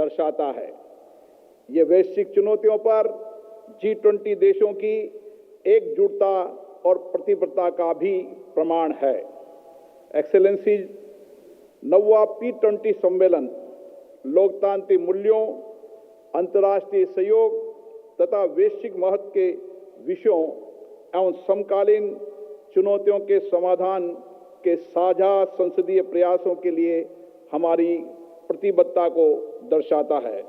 दर्शाता है। ये वैश्विक चुनौतियों पर G20 देशों की एकजुटता और प्रतिबद्धता का भी प्रमाण है। एक्सेलेंसीज, 9वां P20 सम्मेलन लोकतांत्रिक मूल्यों, अंतर्राष्ट्रीय सहयोग तथा वैश्विक महत्व के विषयों एवं समकालीन चुनौतियों के समाधान के साझा संसदीय प्रयासों के लिए हमारी प्रतिबद्धता को दर्शाता है।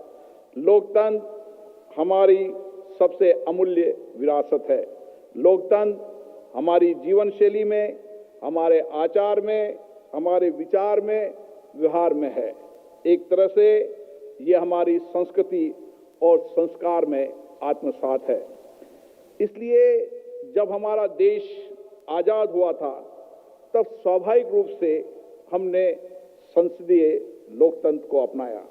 लोकतंत्र हमारी सबसे अमूल्य विरासत है। लोकतंत्र हमारी जीवन शैली में, हमारे आचार में, हमारे विचार में, व्यवहार में है। एक तरह से ये हमारी संस्कृति और संस्कार में आत्मसात है। इसलिए जब हमारा देश आजाद हुआ था तब स्वाभाविक रूप से हमने संसदीय लोकतंत्र को अपनाया।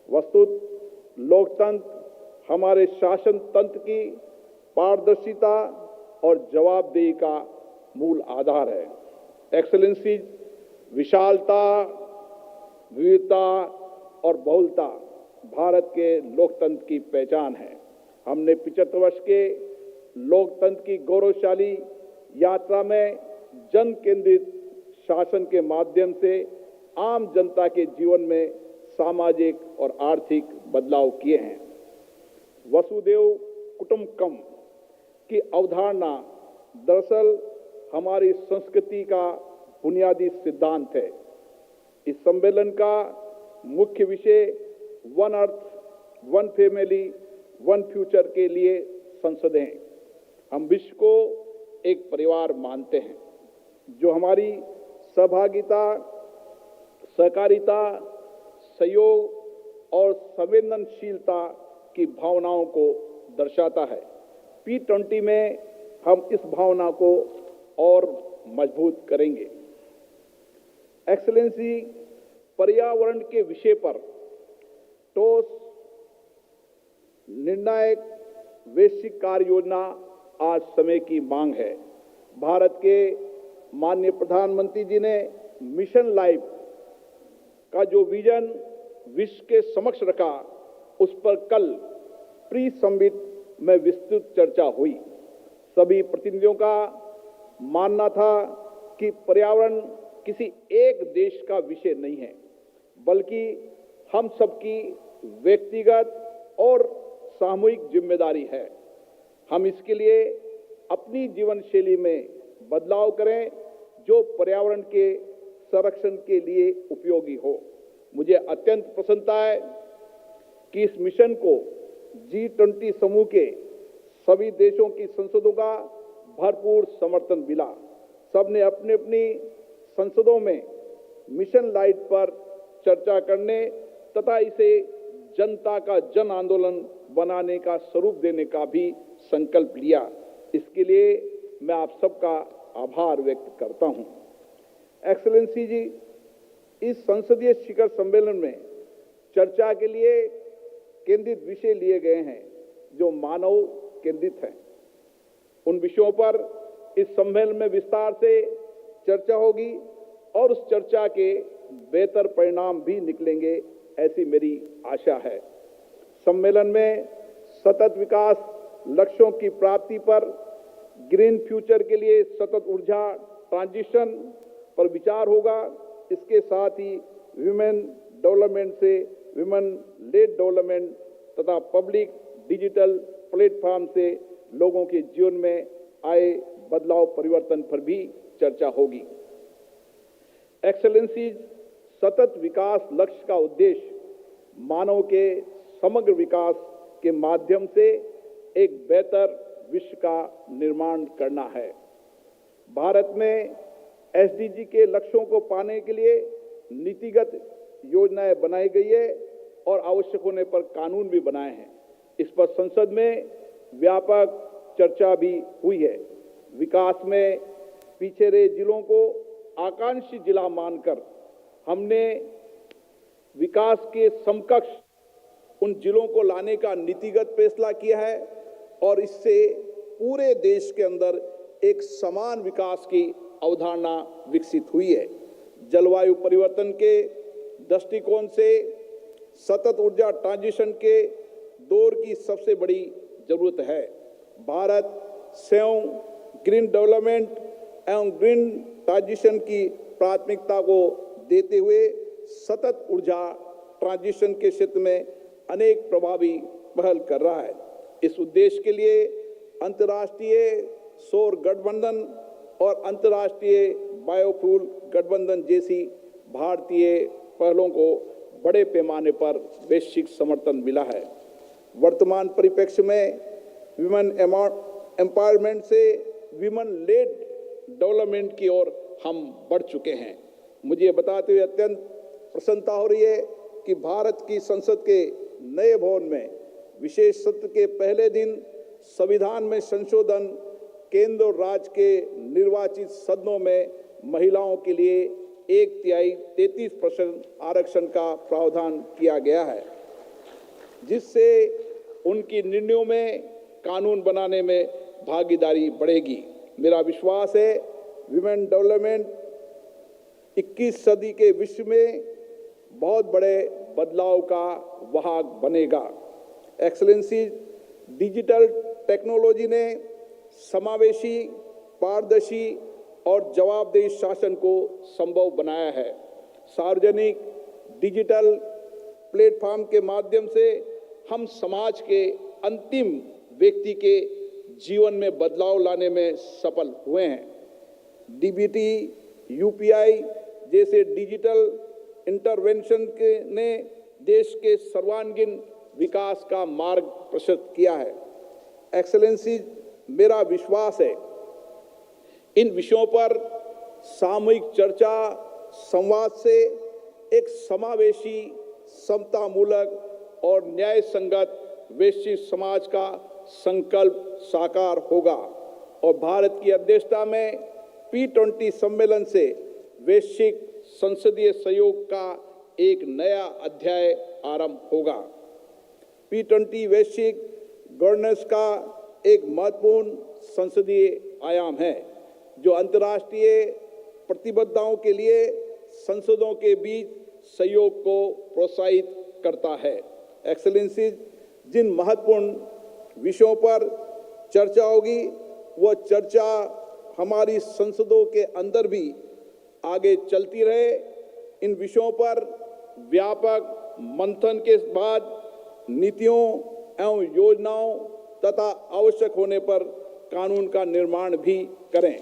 वस्तुतः लोकतंत्र हमारे शासन तंत्र की पारदर्शिता और जवाबदेही का मूल आधार है। एक्सेलेंसीज, विशालता, विविधता और बहुलता भारत के लोकतंत्र की पहचान है। हमने 75 वर्ष के लोकतंत्र की गौरवशाली यात्रा में जन केंद्रित शासन के माध्यम से आम जनता के जीवन में सामाजिक और आर्थिक बदलाव किए हैं। वसुधैव कुटुंबकम की अवधारणा दरअसल हमारी संस्कृति का बुनियादी सिद्धांत है। इस सम्मेलन का मुख्य विषय one earth, one family, one future के लिए संसदें। हम विश्व को एक परिवार मानते हैं जो हमारी सहभागिता, सहकारिता, सहयोग और संवेदनशीलता की भावनाओं को दर्शाता है। P20 में हम इस भावना को और मजबूत करेंगे। एक्सेलेंसी, पर्यावरण के विषय पर ठोस निर्णायक वैश्विक कार्य योजना आज समय की मांग है। भारत के माननीय प्रधानमंत्री जी ने मिशन लाइफ का जो विजन विश्व के समक्ष रखा, उस पर कल प्री समिट में विस्तृत चर्चा हुई। सभी प्रतिनिधियों का मानना था कि पर्यावरण किसी एक देश का विषय नहीं है, बल्कि हम सबकी व्यक्तिगत और सामूहिक जिम्मेदारी है। हम इसके लिए अपनी जीवन शैली में बदलाव करें जो पर्यावरण के संरक्षण के लिए उपयोगी हो। मुझे अत्यंत प्रसन्नता है कि इस मिशन को G20 समूह के सभी देशों की संसदों का भरपूर समर्थन मिला। सबने अपनी अपनी संसदों में मिशन लाइफ पर चर्चा करने तथा इसे जनता का जन आंदोलन बनाने का स्वरूप देने का भी संकल्प लिया। इसके लिए मैं आप सबका आभार व्यक्त करता हूं। एक्सेलेंसी जी, इस संसदीय शिखर सम्मेलन में चर्चा के लिए केंद्रित विषय लिए गए हैं जो मानव केंद्रित हैं। उन विषयों पर इस सम्मेलन में विस्तार से चर्चा होगी और उस चर्चा के बेहतर परिणाम भी निकलेंगे, ऐसी मेरी आशा है। सम्मेलन में सतत विकास लक्ष्यों की प्राप्ति पर, ग्रीन फ्यूचर के लिए सतत ऊर्जा ट्रांजिशन पर विचार होगा। इसके साथ ही विमेन डेवलपमेंट से विमेन लेड डेवलपमेंट तथा पब्लिक डिजिटल प्लेटफॉर्म से लोगों के जीवन में आए बदलाव परिवर्तन पर भी चर्चा होगी। एक्सेलेंसीज, सतत विकास लक्ष्य का उद्देश्य मानव के समग्र विकास के माध्यम से एक बेहतर विश्व का निर्माण करना है। भारत में SDG के लक्ष्यों को पाने के लिए नीतिगत योजनाएं बनाई गई है और आवश्यक होने पर कानून भी बनाए हैं। इस पर संसद में व्यापक चर्चा भी हुई है। विकास में पीछे रहे जिलों को आकांक्षी जिला मानकर हमने विकास के समकक्ष उन जिलों को लाने का नीतिगत फैसला किया है और इससे पूरे देश के अंदर एक समान विकास की अवधारणा विकसित हुई है। जलवायु परिवर्तन के दृष्टिकोण से सतत ऊर्जा ट्रांजिशन के दौर की सबसे बड़ी जरूरत है। भारत स्वयं ग्रीन डेवलपमेंट एवं ग्रीन ट्रांजिशन की प्राथमिकता को देते हुए सतत ऊर्जा ट्रांजिशन के क्षेत्र में अनेक प्रभावी पहल कर रहा है। इस उद्देश्य के लिए अंतर्राष्ट्रीय सौर गठबंधन और अंतर्राष्ट्रीय बायोफ्यूल गठबंधन जैसी भारतीय पहलों को बड़े पैमाने पर वैश्विक समर्थन मिला है। वर्तमान परिप्रेक्ष्य में विमेन एम्पावरमेंट से विमेन लेड डेवलपमेंट की ओर हम बढ़ चुके हैं। मुझे बताते हुए अत्यंत प्रसन्नता हो रही है कि भारत की संसद के नए भवन में विशेष सत्र के पहले दिन संविधान में संशोधन, केंद्र और राज्य के निर्वाचित सदनों में महिलाओं के लिए 1/3 33% आरक्षण का प्रावधान किया गया है, जिससे उनकी निर्णयों में कानून बनाने में भागीदारी बढ़ेगी। मेरा विश्वास है विमेन डेवलपमेंट 21 सदी के विश्व में बहुत बड़े बदलाव का वाहक बनेगा। एक्सेलेंसी, डिजिटल टेक्नोलॉजी ने समावेशी, पारदर्शी और जवाबदेही शासन को संभव बनाया है। सार्वजनिक डिजिटल प्लेटफॉर्म के माध्यम से हम समाज के अंतिम व्यक्ति के जीवन में बदलाव लाने में सफल हुए हैं। डीबीटी, यूपीआई जैसे डिजिटल इंटरवेंशन ने देश के सर्वांगीण विकास का मार्ग प्रशस्त किया है। एक्सेलेंसी, मेरा विश्वास है इन विषयों पर सामूहिक चर्चा संवाद से एक समावेशी, समतामूलक और न्याय संगत वैश्विक समाज का संकल्प साकार होगा और भारत की अध्यक्षता में G20 सम्मेलन से वैश्विक संसदीय सहयोग का एक नया अध्याय आरंभ होगा। G20 वैश्विक गवर्नेंस का एक महत्वपूर्ण संसदीय आयाम है, जो अंतर्राष्ट्रीय प्रतिबद्धताओं के लिए संसदों के बीच सहयोग को प्रोत्साहित करता है। एक्सेलेंसी, जिन महत्वपूर्ण विषयों पर चर्चा होगी, वह चर्चा हमारी संसदों के अंदर भी आगे चलती रहे। इन विषयों पर व्यापक मंथन के बाद नीतियों एवं योजनाओं तथा आवश्यक होने पर कानून का निर्माण भी करें।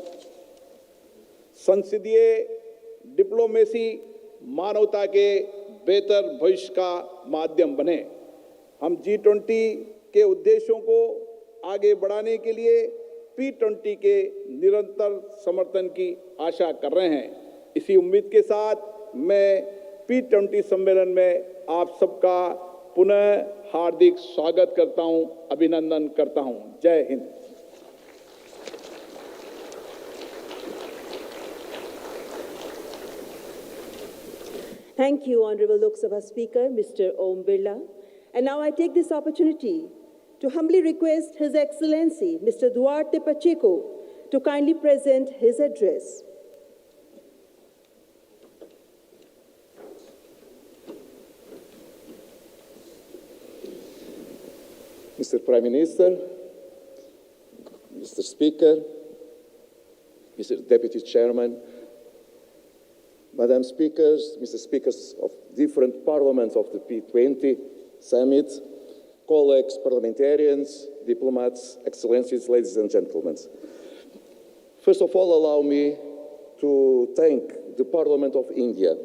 संसदीय डिप्लोमेसी मानवता के बेहतर भविष्य का माध्यम बने। हम G20 के उद्देश्यों को आगे बढ़ाने के लिए G20 के निरंतर समर्थन की आशा कर रहे हैं। इसी उम्मीद के साथ मैं G20 सम्मेलन में आप सबका पुनः हार्दिक स्वागत करता हूं, अभिनंदन करता हूं। जय Hind. Thank you, Honorable Lok Sabha Speaker, Mr. Om Birla. And now I take this opportunity to humbly request His Excellency, Mr. Duarte Pacheco, to kindly present his address. Mr. Prime Minister, Mr. Speaker, Mr. Deputy Chairman, Madam Speakers, Mr. Speakers of different parliaments of the G20 Summit, colleagues, parliamentarians, diplomats, excellencies, ladies and gentlemen. First of all, allow me to thank the Parliament of India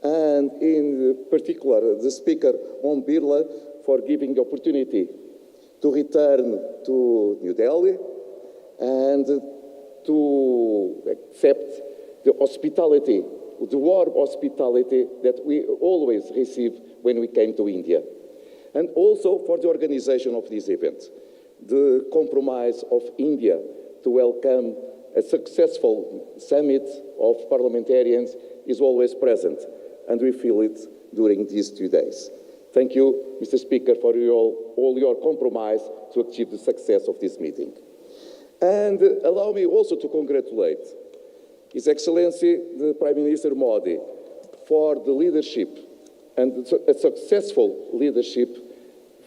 and in particular the Speaker Om Birla for giving the opportunity to return to New Delhi and to accept the hospitality, the warm hospitality that we always receive when we came to India. And also for the organization of this event. The compromise of India to welcome a successful summit of parliamentarians is always present, and we feel it during these 2 days. Thank you, Mr. Speaker, for all your compromise to achieve the success of this meeting. And allow me also to congratulate His Excellency, the Prime Minister Modi, for the leadership and a successful leadership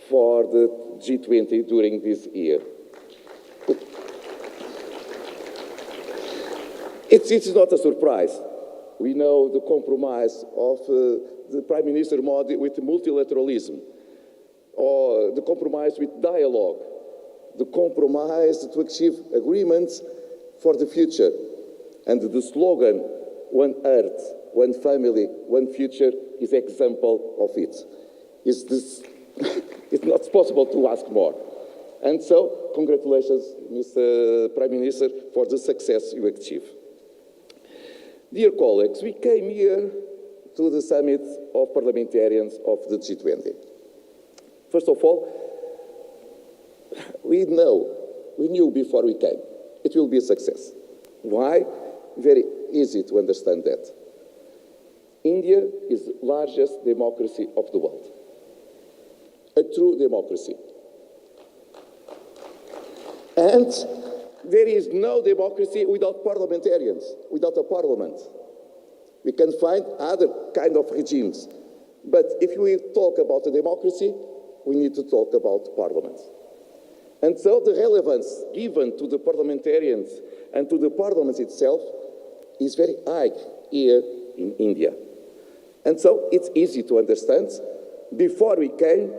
for the G20 during this year. It's not a surprise. We know the compromise of the Prime Minister Modi with multilateralism, or the compromise with dialogue, the compromise to achieve agreements for the future, and the slogan, "One Earth, one family, one future," is example of it. It's not possible to ask more. And so, congratulations, Mr. Prime Minister, for the success you achieved. Dear colleagues, we came here to the summit of parliamentarians of the G20. First of all, we knew before we came, it will be a success. Why? Very easy to understand that. India is the largest democracy of the world. A true democracy. And there is no democracy without parliamentarians, without a parliament. We can find other kind of regimes. But if we talk about a democracy, we need to talk about parliaments. And so the relevance given to the parliamentarians and to the parliament itself is very high here in India. And so it's easy to understand, before we came,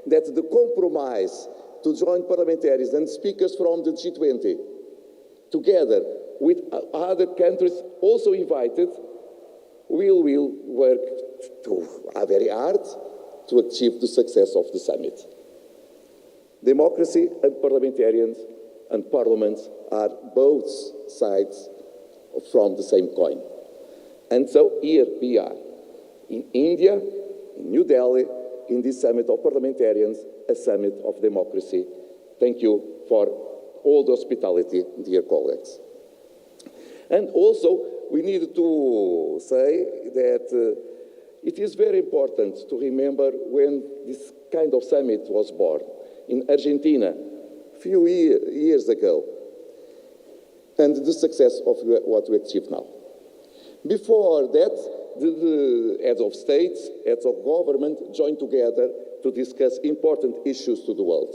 that the compromise to join parliamentarians and speakers from the G20, together with other countries also invited, we will work very hard to achieve the success of the summit. Democracy and parliamentarians and parliaments are both sides from the same coin. And so here we are, in India, in New Delhi, in this summit of parliamentarians, a summit of democracy. Thank you for all the hospitality, dear colleagues. And also, we need to say that it is very important to remember when this kind of summit was born in Argentina a few years ago, and the success of what we achieve now. Before that, the heads of states, heads of government joined together to discuss important issues to the world.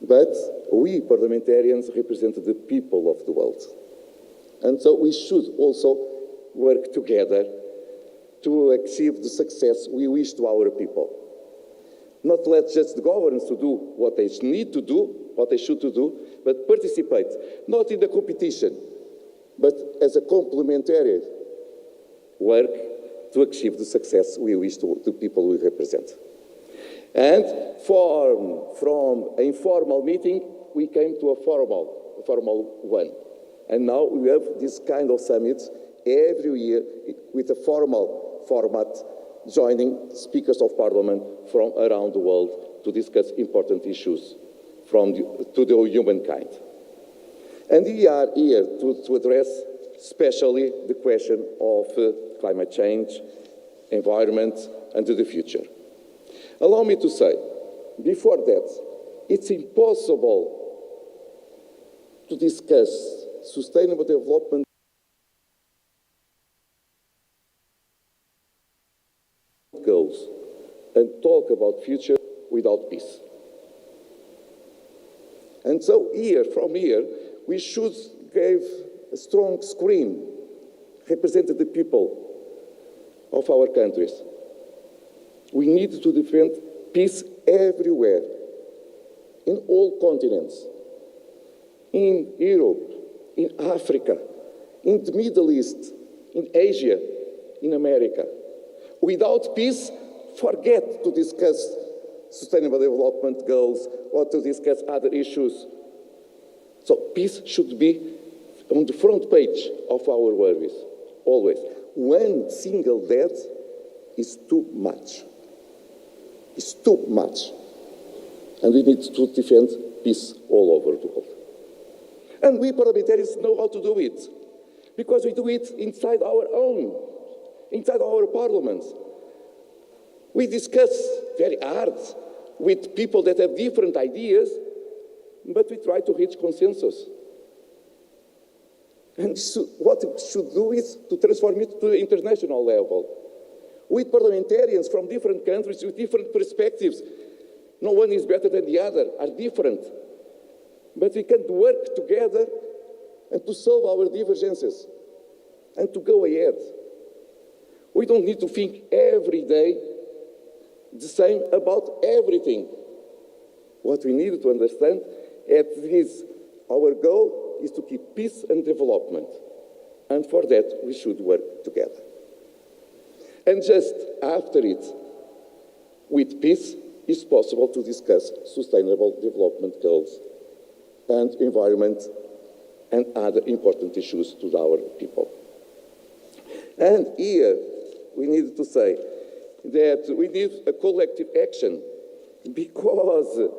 But we parliamentarians represent the people of the world. And so we should also work together to achieve the success we wish to our people. Not let just the governments to do what they need to do, what they should to do, but participate, not in the competition, but as a complementary work to achieve the success we wish to the people we represent. And from an informal meeting, we came to a formal one. And now we have this kind of summits every year with a formal format, joining speakers of parliament from around the world to discuss important issues to the humankind. And we are here to address especially the question of climate change, environment, and to the future. Allow me to say, before that, it's impossible to discuss sustainable development goals and talk about future without peace. And so from here, we should give a strong screen representing the people of our countries. We need to defend peace everywhere, in all continents, in Europe, in Africa, in the Middle East, in Asia, in America. Without peace, forget to discuss sustainable development goals or to discuss other issues. So peace should be on the front page of our worries, always. One single death is too much. It's too much. And we need to defend peace all over the world. And we parliamentarians know how to do it, because we do it inside our parliaments. We discuss very hard with people that have different ideas, but we try to reach consensus. And what we should do is to transform it to the international level. with parliamentarians from different countries with different perspectives. No one is better than the other, are different. But we can work together and to solve our divergences and to go ahead. We don't need to think every day the same about everything. What we need to understand is our goal is to keep peace and development. And for that, we should work together. And just after it, with peace, it's possible to discuss sustainable development goals and environment and other important issues to our people. And here, we need to say that we need a collective action because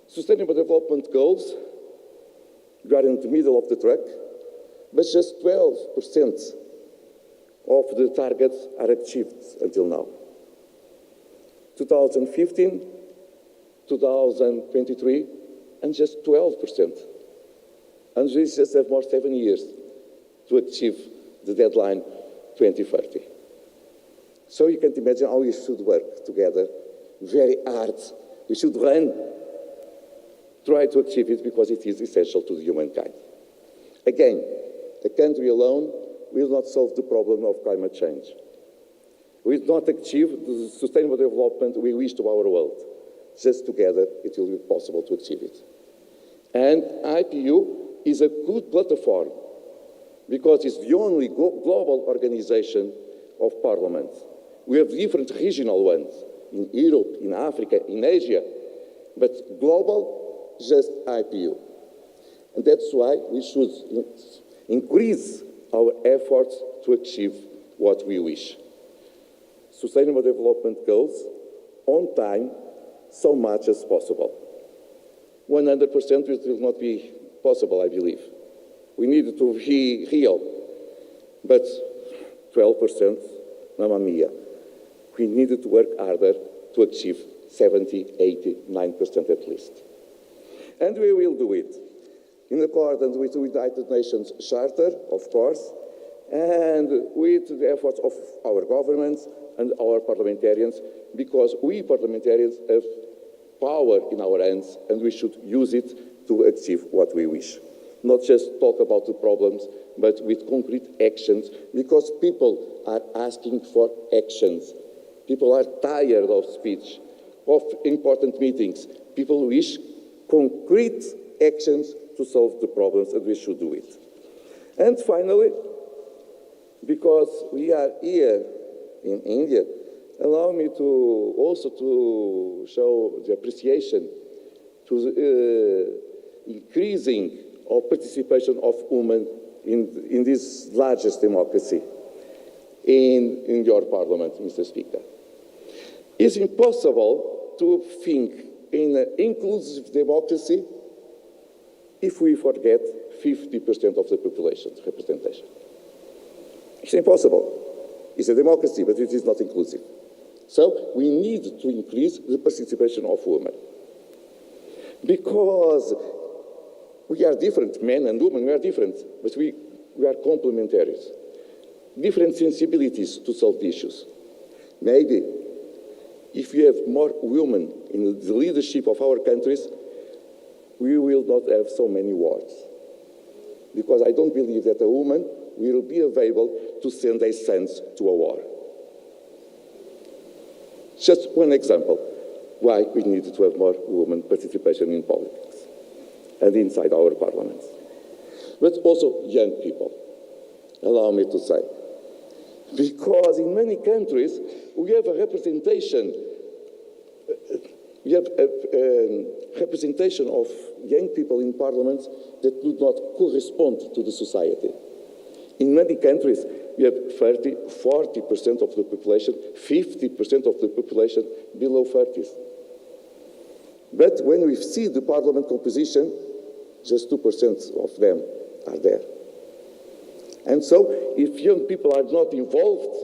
sustainable development goals, we are in the middle of the track, but just 12% of the targets are achieved until now. 2015, 2023, and just 12%. And we just have more 7 years to achieve the deadline 2030. So you can imagine how we should work together very hard. We should try to achieve it because it is essential to the humankind. Again, a country alone will not solve the problem of climate change. We will not achieve the sustainable development we wish to our world. Just together, it will be possible to achieve it. And IPU is a good platform because it's the only global organization of parliaments. We have different regional ones in Europe, in Africa, in Asia, but global, just IPU. And that's why we should increase our efforts to achieve what we wish. Sustainable development goals on time, so much as possible. 100% it will not be possible, I believe. We need to be real, but 12%, mamma mia. We needed to work harder to achieve 70, 80, 9% at least. And we will do it in accordance with the United Nations Charter, of course, and with the efforts of our governments and our parliamentarians, because we parliamentarians have power in our hands and we should use it to achieve what we wish. Not just talk about the problems, but with concrete actions, because people are asking for actions. People are tired of speech, of important meetings. People wish concrete actions to solve the problems, and we should do it. And finally, because we are here in India, allow me to also to show the appreciation to increasing of participation of women in this largest democracy in your parliament, Mr. Speaker. It's impossible to think in an inclusive democracy if we forget 50% of the population's representation. It's impossible. It's a democracy, but it is not inclusive. So we need to increase the participation of women. Because we are different, men and women, we are different, but we are complementary. Different sensibilities to solve the issues. Maybe if we have more women in the leadership of our countries, we will not have so many wars. Because I don't believe that a woman will be available to send their sons to a war. Just one example why we need to have more women participation in politics and inside our parliaments. But also young people, allow me to say. Because in many countries, we have a representation of young people in parliaments that do not correspond to the society. In many countries, we have 30, 40% of the population, 50% of the population below 30s. But when we see the parliament composition, just 2% of them are there. And so, if young people are not involved,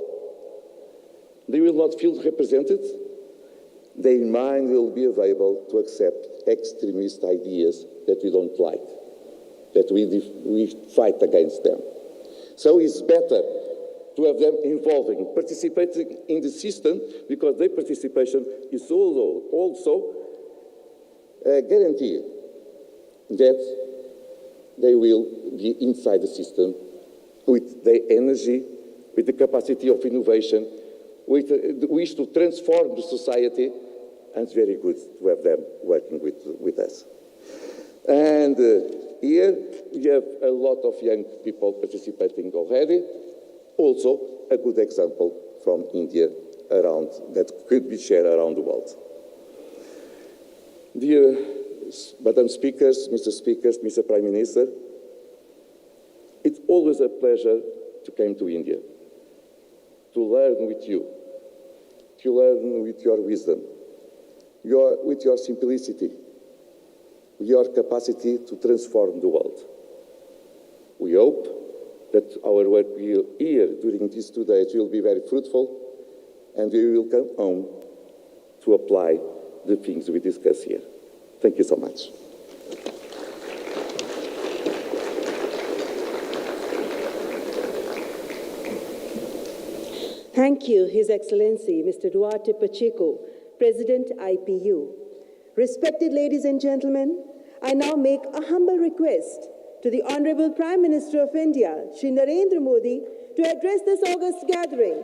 they will not feel represented. Their mind will be available to accept extremist ideas that we don't like, that we fight against them. So it's better to have them involving, participating in the system, because their participation is also a guarantee that they will be inside the system with their energy, with the capacity of innovation, with the wish to transform the society, and it's very good to have them working with us. And here we have a lot of young people participating already. Also a good example from India around that could be shared around the world. Dear Madam Speakers, Mr. Prime Minister, it's always a pleasure to come to India, to learn with you, to learn with your wisdom, with your simplicity, your capacity to transform the world. We hope that our work here during these 2 days will be very fruitful, and we will come home to apply the things we discuss here. Thank you so much. Thank you, His Excellency, Mr. Duarte Pacheco, President IPU. Respected ladies and gentlemen, I now make a humble request to the Honorable Prime Minister of India, Shri Narendra Modi, to address this august gathering.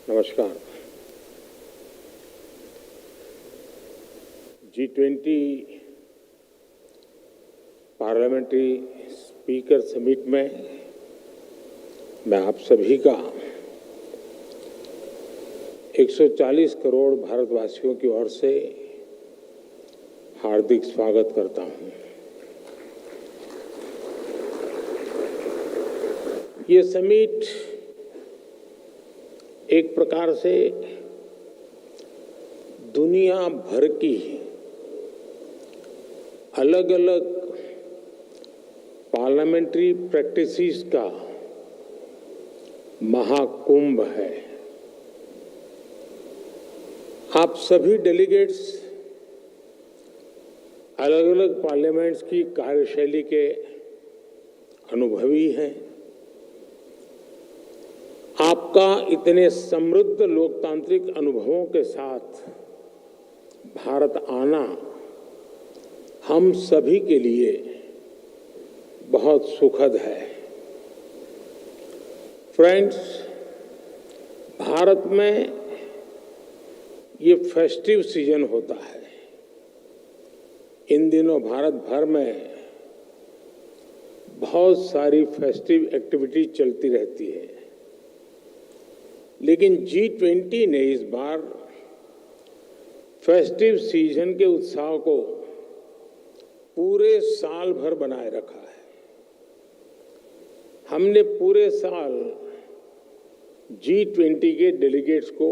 नमस्कार। G20 parliamentary speaker summit में मैं आप सभी का 140 करोड़ भारतवासियों की ओर से हार्दिक स्वागत करता हूं। ये समिट एक प्रकार से दुनिया भर की अलग अलग पार्लियामेंट्री प्रैक्टिसेस का महाकुंभ है। आप सभी डेलीगेट्स अलग अलग पार्लियामेंट्स की कार्यशैली के अनुभवी हैं। आपका इतने समृद्ध लोकतांत्रिक अनुभवों के साथ भारत आना हम सभी के लिए बहुत सुखद है। फ्रेंड्स, भारत में ये फेस्टिव सीजन होता है। इन दिनों भारत भर में बहुत सारी फेस्टिव एक्टिविटी चलती रहती है, लेकिन G20 ने इस बार फेस्टिव सीजन के उत्साह को पूरे साल भर बनाए रखा है। हमने पूरे साल G20 के डेलीगेट्स को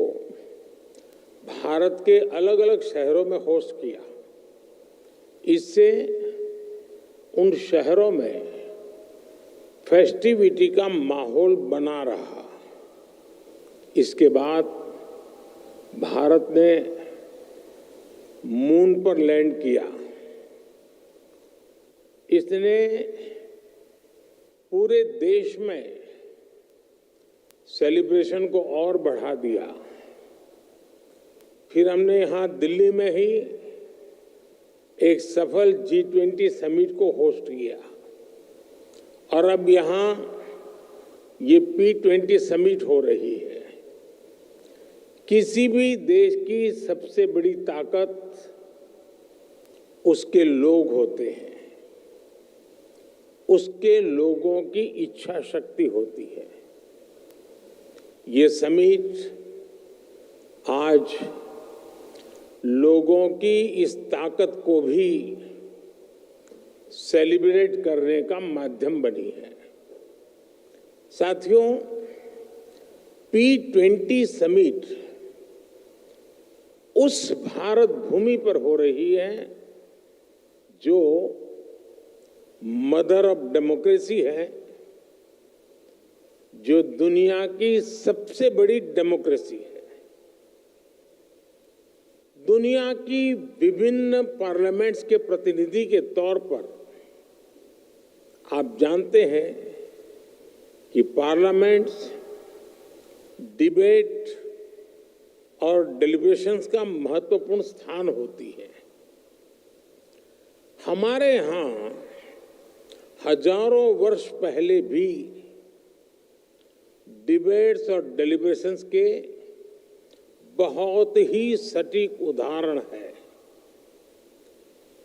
भारत के अलग अलग शहरों में होस्ट किया। इससे उन शहरों में फेस्टिविटी का माहौल बना रहा। इसके बाद भारत ने मून पर लैंड किया। इसने पूरे देश में सेलिब्रेशन को और बढ़ा दिया। फिर हमने यहाँ दिल्ली में ही एक सफल G20 समिट को होस्ट किया और अब यहाँ ये P20 समिट हो रही है। किसी भी देश की सबसे बड़ी ताकत उसके लोग होते हैं, उसके लोगों की इच्छा शक्ति होती है। ये समिट आज लोगों की इस ताकत को भी सेलिब्रेट करने का माध्यम बनी है। साथियों, P20 समिट उस भारत भूमि पर हो रही है जो मदर ऑफ डेमोक्रेसी है, जो दुनिया की सबसे बड़ी डेमोक्रेसी है। दुनिया की विभिन्न पार्लियामेंट्स के प्रतिनिधि के तौर पर आप जानते हैं कि पार्लियामेंट्स डिबेट और डेलिब्रेशंस का महत्वपूर्ण स्थान होती है। हमारे यहाँ हजारों वर्ष पहले भी डिबेट्स और डेलिब्रेशंस के बहुत ही सटीक उदाहरण है।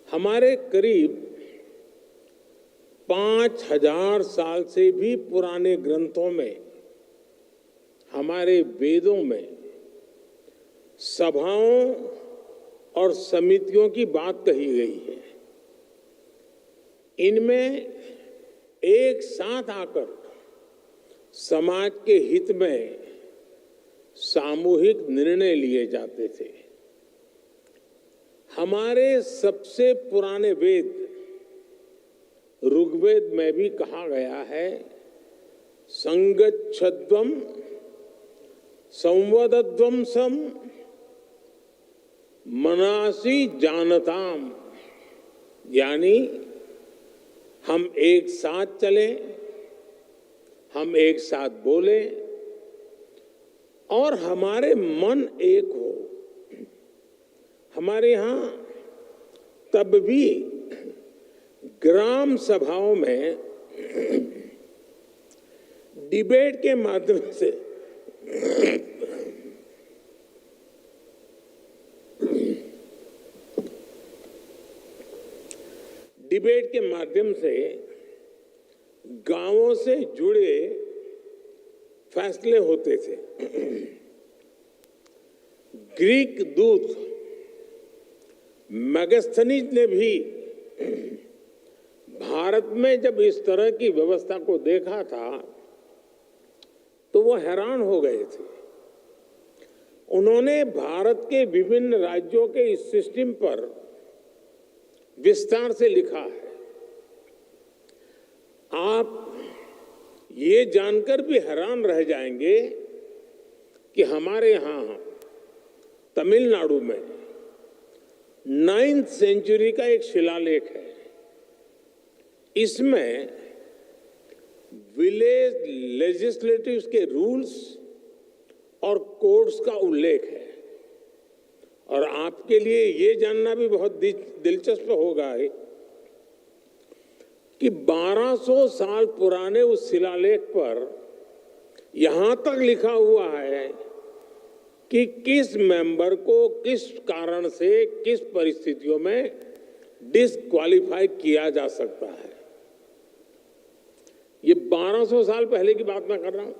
हमारे करीब 5000 साल से भी पुराने ग्रंथों में, हमारे वेदों में सभाओं और समितियों की बात कही गई है। इनमें एक साथ आकर समाज के हित में सामूहिक निर्णय लिए जाते थे। हमारे सबसे पुराने वेद ऋग्वेद में भी कहा गया है, संगच्छध्वम संवदध्वंसम मनासी जानताम, यानी हम एक साथ चलें, हम एक साथ बोलें और हमारे मन एक हो। हमारे यहाँ तब भी ग्राम सभाओं में डिबेट के माध्यम से गांवों से जुड़े फैसले होते थे। ग्रीक दूत मैगस्थनीज ने भी भारत में जब इस तरह की व्यवस्था को देखा था तो वो हैरान हो गए थे। उन्होंने भारत के विभिन्न राज्यों के इस सिस्टम पर विस्तार से लिखा है। आप ये जानकर भी हैरान रह जाएंगे कि हमारे यहाँ तमिलनाडु में 9th सेंचुरी का एक शिलालेख है। इसमें विलेज लेजिस्लेटिव्स के रूल्स और कोड्स का उल्लेख है। और आपके लिए ये जानना भी बहुत दिलचस्प होगा कि 1200 साल पुराने उस शिलालेख पर यहां तक लिखा हुआ है कि किस मेंबर को किस कारण से किस परिस्थितियों में डिस्क्वालीफाई किया जा सकता है। ये 1200 साल पहले की बात मैं कर रहा हूं।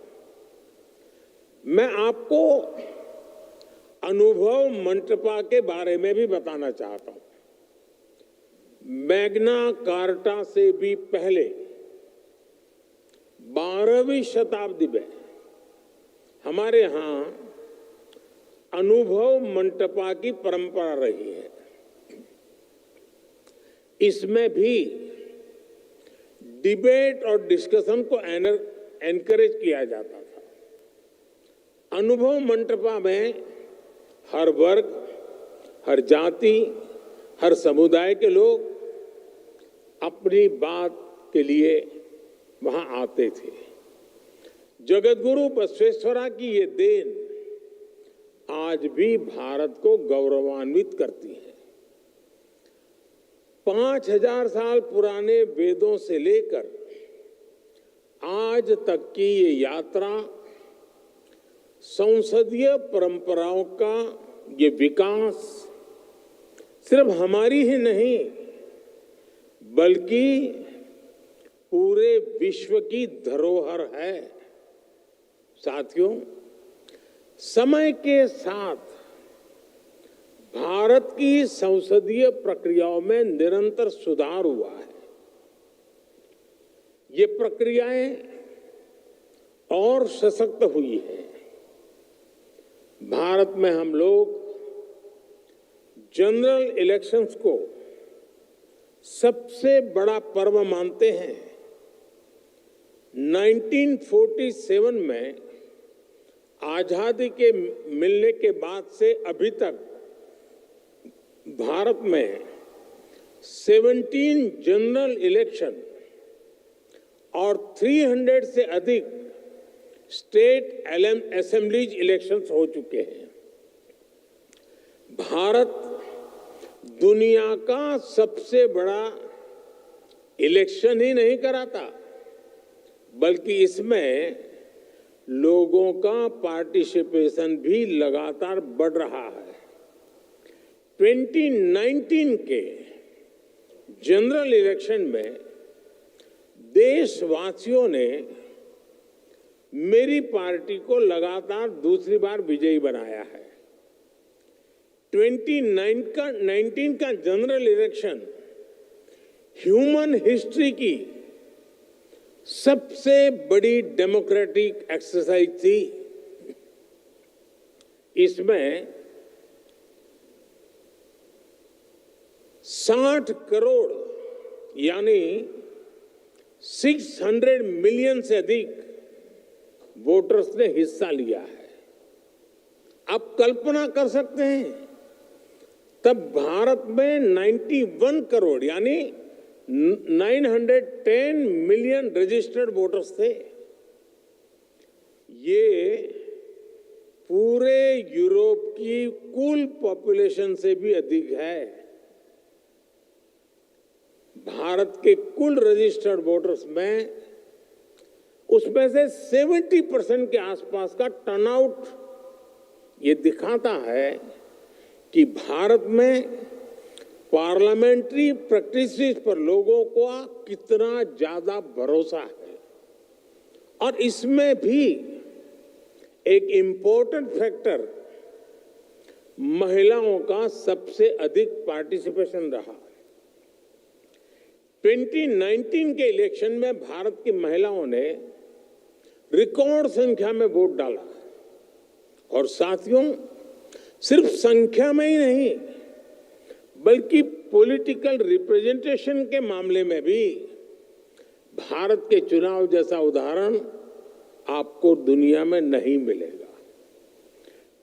मैं आपको अनुभव मंटपा के बारे में भी बताना चाहता हूं। मैग्ना कार्टा से भी पहले 12वीं शताब्दी में हमारे यहां अनुभव मंटपा की परंपरा रही है। इसमें भी डिबेट और डिस्कशन को एनकरेज किया जाता था। अनुभव मंटपा में हर वर्ग, हर जाति, हर समुदाय के लोग अपनी बात के लिए वहां आते थे। जगतगुरु बसवेश्वरा की ये देन आज भी भारत को गौरवान्वित करती है। 5000 साल पुराने वेदों से लेकर आज तक की ये यात्रा संसदीय परंपराओं का ये विकास सिर्फ हमारी ही नहीं बल्कि पूरे विश्व की धरोहर है। साथियों, समय के साथ भारत की संसदीय प्रक्रियाओं में निरंतर सुधार हुआ है। ये प्रक्रियाएं और सशक्त हुई है। भारत में हम लोग जनरल इलेक्शंस को सबसे बड़ा पर्व मानते हैं। 1947 में आजादी के मिलने के बाद से अभी तक भारत में 17 जनरल इलेक्शन और 300 से अधिक स्टेट असेंबलीज इलेक्शंस हो चुके हैं। भारत दुनिया का सबसे बड़ा इलेक्शन ही नहीं कराता, बल्कि इसमें लोगों का पार्टिसिपेशन भी लगातार बढ़ रहा है। 2019 के जनरल इलेक्शन में देशवासियों ने मेरी पार्टी को लगातार दूसरी बार विजयी बनाया है। 2019 का जनरल इलेक्शन ह्यूमन हिस्ट्री की सबसे बड़ी डेमोक्रेटिक एक्सरसाइज थी। इसमें 60 करोड़ यानी 600 मिलियन से अधिक वोटर्स ने हिस्सा लिया है। आप कल्पना कर सकते हैं, तब भारत में 91 करोड़ यानी 910 मिलियन रजिस्टर्ड वोटर्स थे। ये पूरे यूरोप की कुल पॉपुलेशन से भी अधिक है। भारत के कुल रजिस्टर्ड वोटर्स में उसमें से 70% के आसपास का टर्नआउट ये दिखाता है कि भारत में पार्लियामेंट्री प्रैक्टिसेस पर लोगों को कितना ज्यादा भरोसा है। और इसमें भी एक इम्पोर्टेंट फैक्टर महिलाओं का सबसे अधिक पार्टिसिपेशन रहा। 2019 के इलेक्शन में भारत की महिलाओं ने रिकॉर्ड संख्या में वोट डाला। और साथियों, सिर्फ संख्या में ही नहीं, बल्कि पॉलिटिकल रिप्रेजेंटेशन के मामले में भी भारत के चुनाव जैसा उदाहरण आपको दुनिया में नहीं मिलेगा।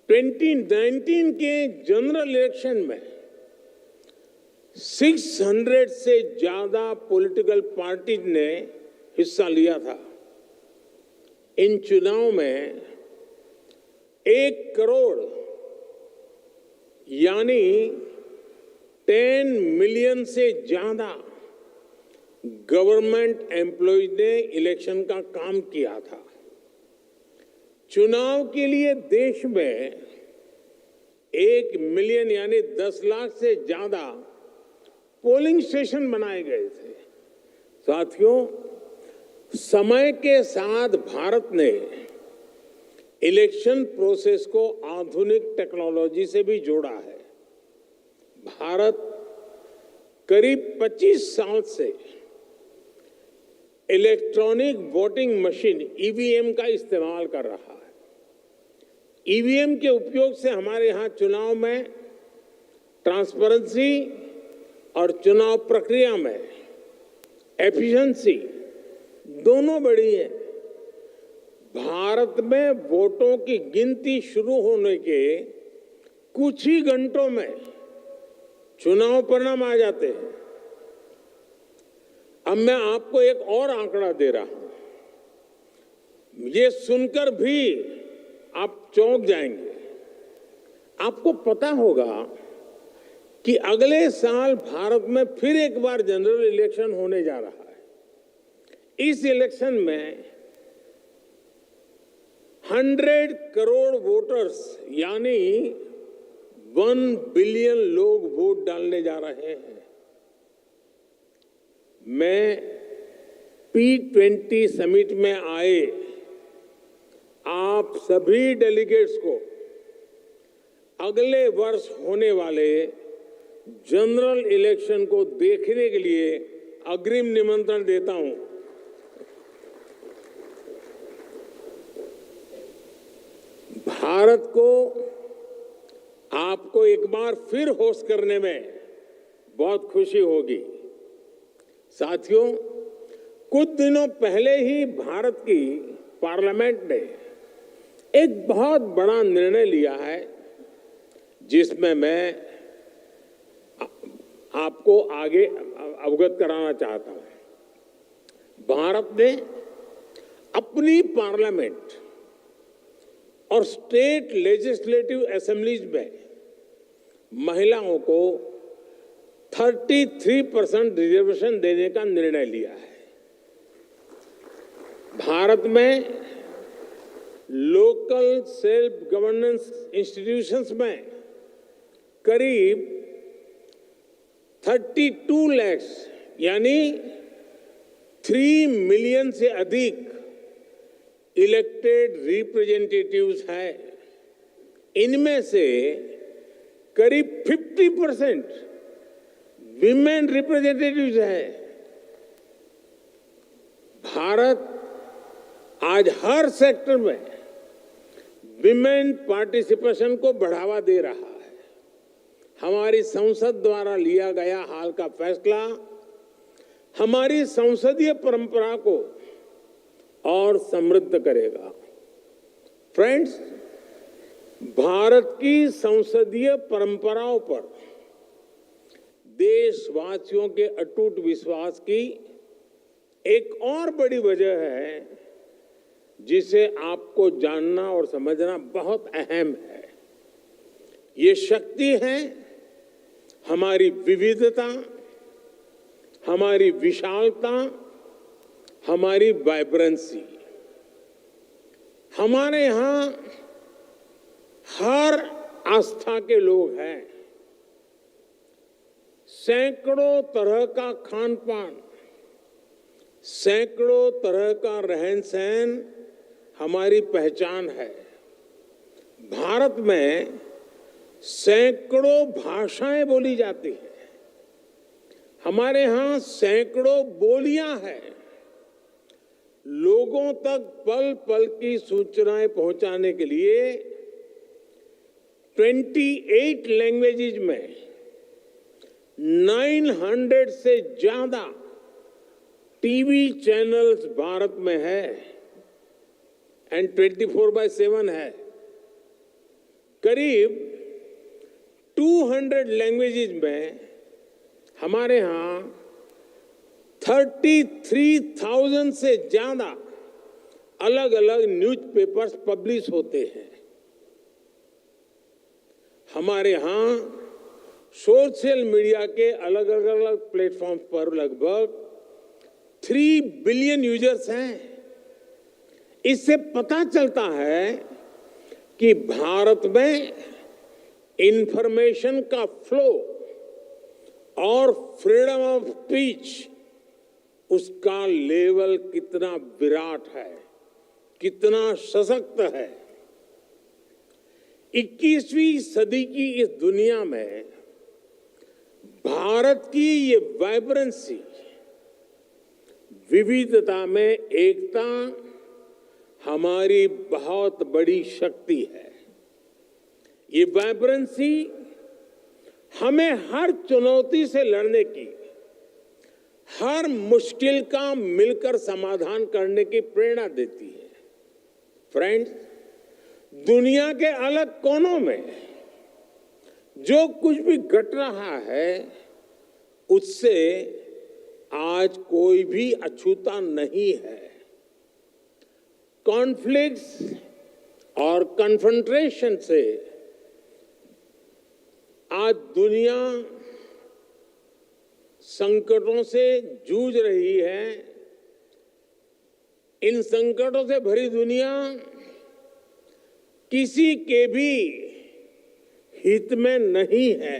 2019 के जनरल इलेक्शन में 600 से ज्यादा पॉलिटिकल पार्टीज ने हिस्सा लिया था। इन चुनाव में 1 करोड़ यानी 10 मिलियन से ज्यादा गवर्नमेंट एम्प्लॉयज ने इलेक्शन का काम किया था। चुनाव के लिए देश में 1 मिलियन यानी 10 लाख से ज्यादा पोलिंग स्टेशन बनाए गए थे। साथियों, समय के साथ भारत ने इलेक्शन प्रोसेस को आधुनिक टेक्नोलॉजी से भी जोड़ा है। भारत करीब 25 साल से इलेक्ट्रॉनिक वोटिंग मशीन ईवीएम का इस्तेमाल कर रहा है। ईवीएम के उपयोग से हमारे यहां चुनाव में ट्रांसपेरेंसी और चुनाव प्रक्रिया में एफिशिएंसी दोनों बढ़ी है। भारत में वोटों की गिनती शुरू होने के कुछ ही घंटों में चुनाव परिणाम आ जाते हैं। अब मैं आपको एक और आंकड़ा दे रहा हूं, ये सुनकर भी आप चौंक जाएंगे। आपको पता होगा कि अगले साल भारत में फिर एक बार जनरल इलेक्शन होने जा रहा है। इस इलेक्शन में 100 करोड़ वोटर्स यानी 1 बिलियन लोग वोट डालने जा रहे हैं। मैं G20 समिट में आए आप सभी डेलीगेट्स को अगले वर्ष होने वाले जनरल इलेक्शन को देखने के लिए अग्रिम निमंत्रण देता हूं। भारत को आपको एक बार फिर होस्ट करने में बहुत खुशी होगी। साथियों, कुछ दिनों पहले ही भारत की पार्लियामेंट ने एक बहुत बड़ा निर्णय लिया है, जिसमें मैं आपको आगे अवगत कराना चाहता हूं। भारत ने अपनी पार्लियामेंट और स्टेट लेजिस्लेटिव असेंबलीज में महिलाओं को 33% रिजर्वेशन देने का निर्णय लिया है। भारत में लोकल सेल्फ गवर्नेंस इंस्टीट्यूशंस में करीब 32 लाख यानी 3 मिलियन से अधिक इलेक्टेड रिप्रेजेंटेटिव्स हैं। इनमें से करीब 50% विमेन रिप्रेजेंटेटिव्स हैं। भारत आज हर सेक्टर में विमेन पार्टिसिपेशन को बढ़ावा दे रहा है। हमारी संसद द्वारा लिया गया हाल का फैसला हमारी संसदीय परंपरा को और समृद्ध करेगा। फ्रेंड्स, भारत की संसदीय परंपराओं पर देशवासियों के अटूट विश्वास की एक और बड़ी वजह है जिसे आपको जानना और समझना बहुत अहम है। ये शक्ति है हमारी विविधता, हमारी विशालता, हमारी वाइब्रेंसी। हमारे यहाँ हर आस्था के लोग हैं। सैकड़ों तरह का खान पान, सैकड़ों तरह का रहन सहन हमारी पहचान है। भारत में सैकड़ों भाषाएं बोली जाती हैं। हमारे यहाँ सैकड़ों बोलियां हैं। लोगों तक पल पल की सूचनाएं पहुंचाने के लिए 28 लैंग्वेजेस में 900 से ज्यादा टीवी चैनल्स भारत में है एंड 24/7 है। करीब 200 लैंग्वेजेस में हमारे यहाँ 33,000 से ज्यादा अलग अलग न्यूज़पेपर्स पब्लिश होते हैं। हमारे यहाँ सोशल मीडिया के अलग अलग प्लेटफॉर्म्स पर लगभग 3 बिलियन यूजर्स हैं। इससे पता चलता है कि भारत में इंफॉर्मेशन का फ्लो और फ्रीडम ऑफ स्पीच उसका लेवल कितना विराट है, कितना सशक्त है। 21वीं सदी की इस दुनिया में भारत की ये वाइब्रेंसी, विविधता में एकता हमारी बहुत बड़ी शक्ति है। ये वाइब्रेंसी हमें हर चुनौती से लड़ने की, हर मुश्किल का मिलकर समाधान करने की प्रेरणा देती है। फ्रेंड्स, दुनिया के अलग कोनों में जो कुछ भी घट रहा है उससे आज कोई भी अछूता नहीं है। कॉन्फ्लिक्ट्स और कन्फ्रंटेशन से आज दुनिया संकटों से जूझ रही है। इन संकटों से भरी दुनिया किसी के भी हित में नहीं है।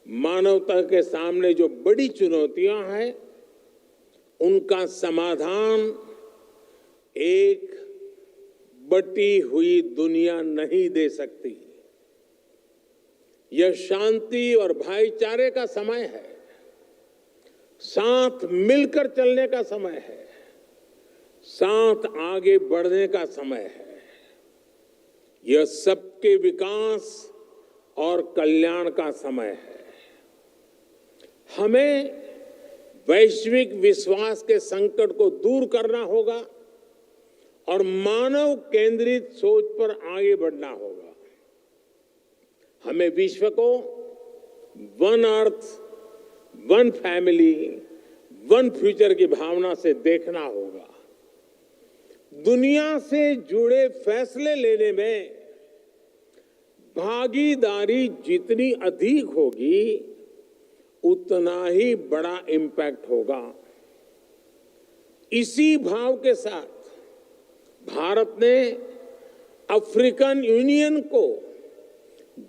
मानवता के सामने जो बड़ी चुनौतियां हैं उनका समाधान एक बटी हुई दुनिया नहीं दे सकती। यह शांति और भाईचारे का समय है, साथ मिलकर चलने का समय है, साथ आगे बढ़ने का समय है। यह सबके विकास और कल्याण का समय है। हमें वैश्विक विश्वास के संकट को दूर करना होगा और मानव केंद्रित सोच पर आगे बढ़ना होगा। हमें विश्व को one earth, one family, one future की भावना से देखना होगा। दुनिया से जुड़े फैसले लेने में भागीदारी जितनी अधिक होगी उतना ही बड़ा इम्पैक्ट होगा। इसी भाव के साथ भारत ने अफ्रीकन यूनियन को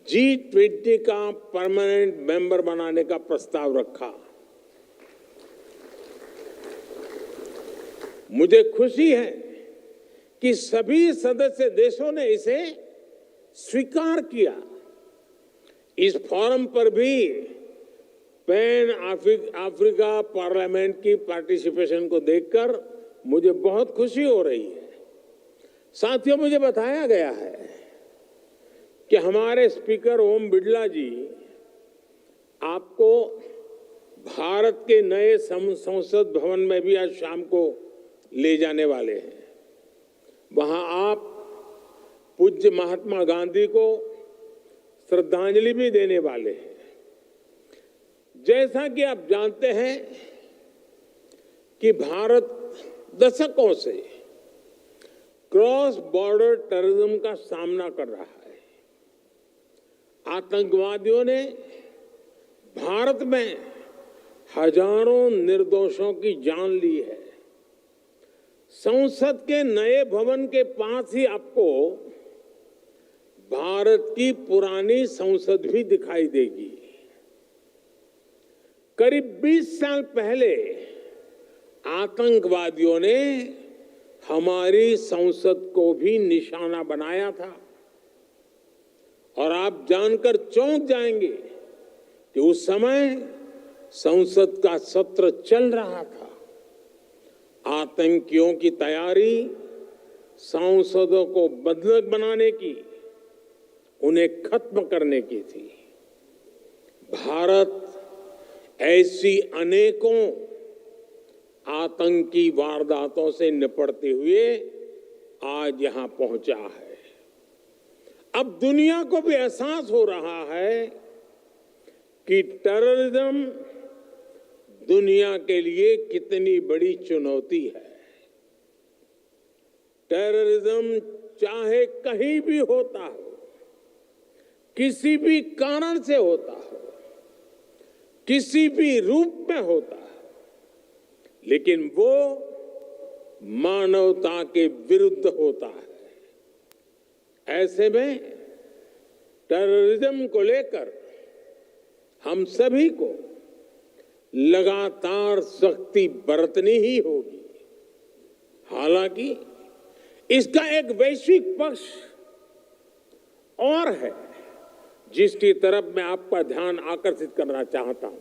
G20 का परमानेंट मेंबर बनाने का प्रस्ताव रखा। मुझे खुशी है कि सभी सदस्य देशों ने इसे स्वीकार किया। इस फोरम पर भी पैन अफ्रीका पार्लियामेंट की पार्टिसिपेशन को देखकर मुझे बहुत खुशी हो रही है। साथियों, मुझे बताया गया है कि हमारे स्पीकर ओम बिड़ला जी आपको भारत के नए संसद भवन में भी आज शाम को ले जाने वाले हैं। वहां आप पूज्य महात्मा गांधी को श्रद्धांजलि भी देने वाले हैं। जैसा कि आप जानते हैं कि भारत दशकों से क्रॉस बॉर्डर टेररिज्म का सामना कर रहा है। आतंकवादियों ने भारत में हजारों निर्दोषों की जान ली है। संसद के नए भवन के पास ही आपको भारत की पुरानी संसद भी दिखाई देगी। करीब 20 साल पहले आतंकवादियों ने हमारी संसद को भी निशाना बनाया था और आप जानकर चौंक जाएंगे कि उस समय संसद का सत्र चल रहा था। आतंकियों की तैयारी सांसदों को बंधक बनाने की, उन्हें खत्म करने की थी। भारत ऐसी अनेकों आतंकी वारदातों से निपटते हुए आज यहां पहुंचा है। अब दुनिया को भी एहसास हो रहा है कि टेररिज्म दुनिया के लिए कितनी बड़ी चुनौती है। टेररिज्म चाहे कहीं भी होता हो, किसी भी कारण से होता हो, किसी भी रूप में होता है, लेकिन वो मानवता के विरुद्ध होता है। ऐसे में टेररिज्म को लेकर हम सभी को लगातार सख्ती बरतनी ही होगी। हालांकि इसका एक वैश्विक पक्ष और है जिसकी तरफ मैं आपका ध्यान आकर्षित करना चाहता हूं।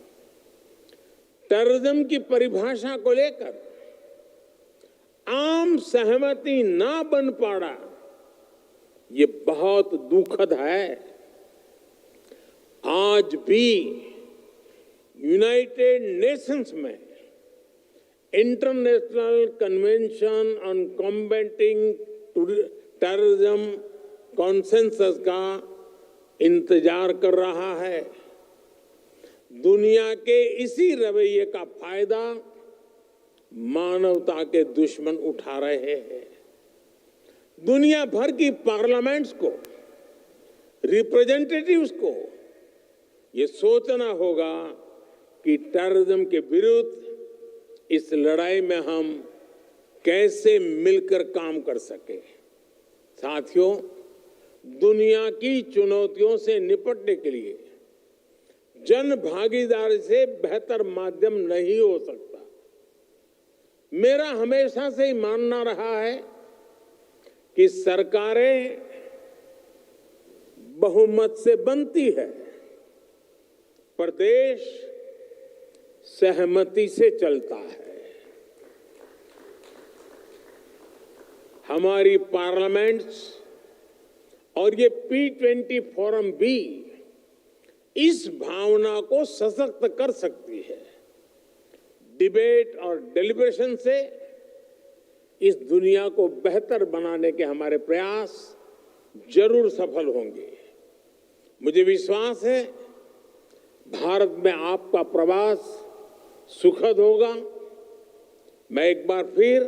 टेररिज्म की परिभाषा को लेकर आम सहमति ना बन पाना ये बहुत दुखद है। आज भी यूनाइटेड नेशंस में international convention on combating terrorism consensus का इंतजार कर रहा है। दुनिया के इसी रवैये का फायदा मानवता के दुश्मन उठा रहे हैं। दुनिया भर की पार्लियामेंट्स को, रिप्रेजेंटेटिव्स को ये सोचना होगा कि टेररिज्म के विरुद्ध इस लड़ाई में हम कैसे मिलकर काम कर सके। साथियों, दुनिया की चुनौतियों से निपटने के लिए जन भागीदारी से बेहतर माध्यम नहीं हो सकता। मेरा हमेशा से ही मानना रहा है कि सरकारें बहुमत से बनती है, पर देश सहमति से चलता है। हमारी पार्लियामेंट्स और ये G20 फोरम भी इस भावना को सशक्त कर सकती है। डिबेट और डेलिब्रेशन से इस दुनिया को बेहतर बनाने के हमारे प्रयास जरूर सफल होंगे। मुझे विश्वास है भारत में आपका प्रवास सुखद होगा। मैं एक बार फिर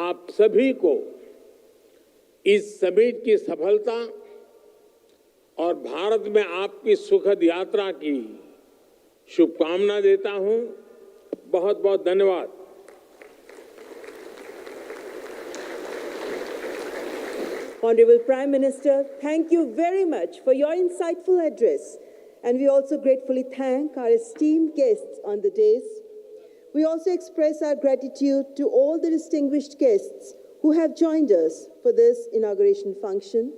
आप सभी को इस समिट की सफलता और भारत में आपकी सुखद यात्रा की शुभकामना देता हूं। बहुत बहुत धन्यवाद। Honorable Prime Minister, thank you very much for your insightful address. And we also gratefully thank our esteemed guests on the dais. We also express our gratitude to all the distinguished guests who have joined us for this inauguration function.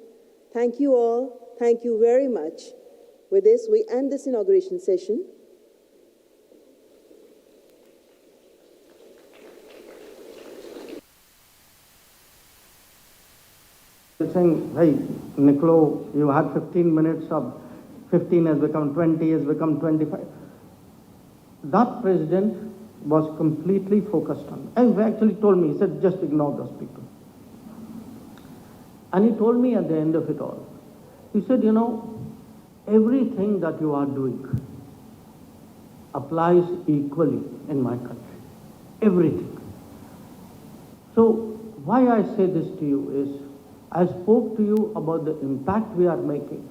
Thank you all. Thank you very much. With this, we end this inauguration session. Saying, hey, Nicolo, you had 15 minutes of 15 has become 20, has become 25. That president was completely focused on. And he actually told me, he said, just ignore those people. And he told me at the end of it all, he said, you know, everything that you are doing applies equally in my country. Everything. So why I say this to you is, I spoke to you about the impact we are making,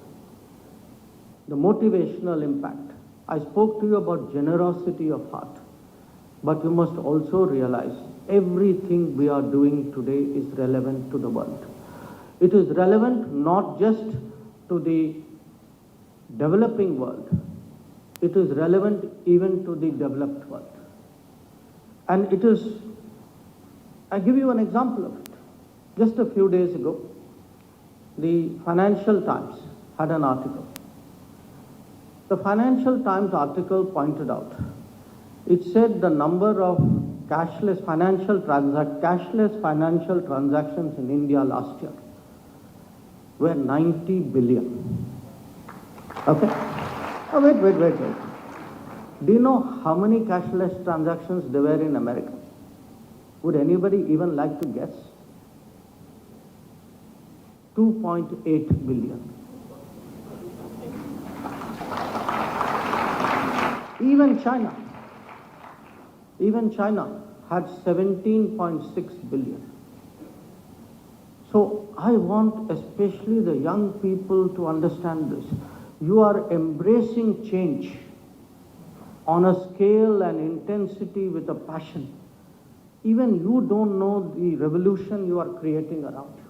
the motivational impact. I spoke to you about generosity of heart. But you must also realize everything we are doing today is relevant to the world. It is relevant not just to the developing world. It is relevant even to the developed world. And it is, I give you an example of it. Just a few days ago, the Financial Times had an article. The Financial Times article pointed out, it said the number of cashless financial transactions in India last year were 90 billion. Okay? Oh, wait. Do you know how many cashless transactions there were in America? Would anybody even like to guess? 2.8 billion. Even China had 17.6 billion. So I want especially the young people to understand this. You are embracing change on a scale and intensity with a passion. Even you don't know the revolution you are creating around you.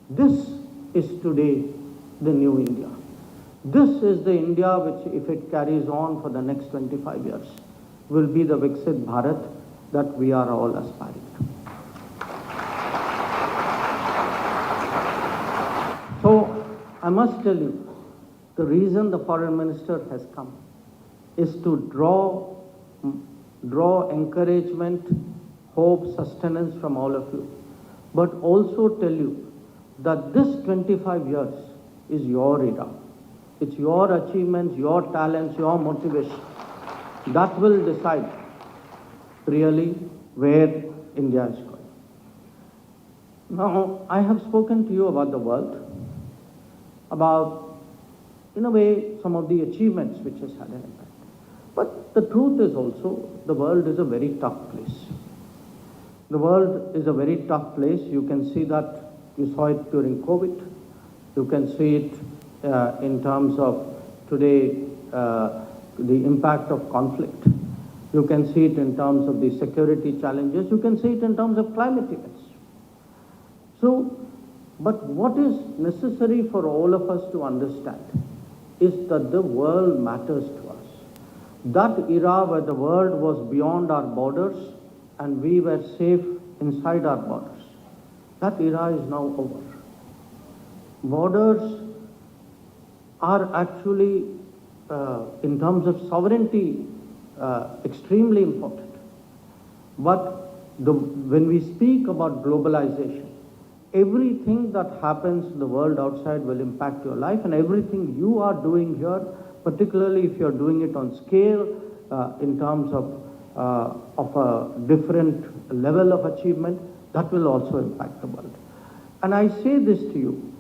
This is today the new India. This is the India which, if it carries on for the next 25 years, will be the Viksit Bharat that we are all aspiring to. So, I must tell you, the reason the Foreign Minister has come is to draw encouragement, hope, sustenance from all of you, but also tell you that this 25 years is your era. It's your achievements, your talents, your motivation that will decide really where India is going. Now, I have spoken to you about the world, about, in a way, some of the achievements which has had an impact. But the truth is also, the world is a very tough place. The world is a very tough place. You can see that. You saw it during COVID. You can see it in terms of today, the impact of conflict. You can see it in terms of the security challenges. You can see it in terms of climate events. So, but what is necessary for all of us to understand is that the world matters to us. That era where the world was beyond our borders and we were safe inside our borders, that era is now over. Borders are actually, in terms of sovereignty, extremely important. But when we speak about globalization, everything that happens in the world outside will impact your life, and everything you are doing here, particularly if you're doing it on scale, in terms of a different level of achievement, that will also impact the world. And I say this to you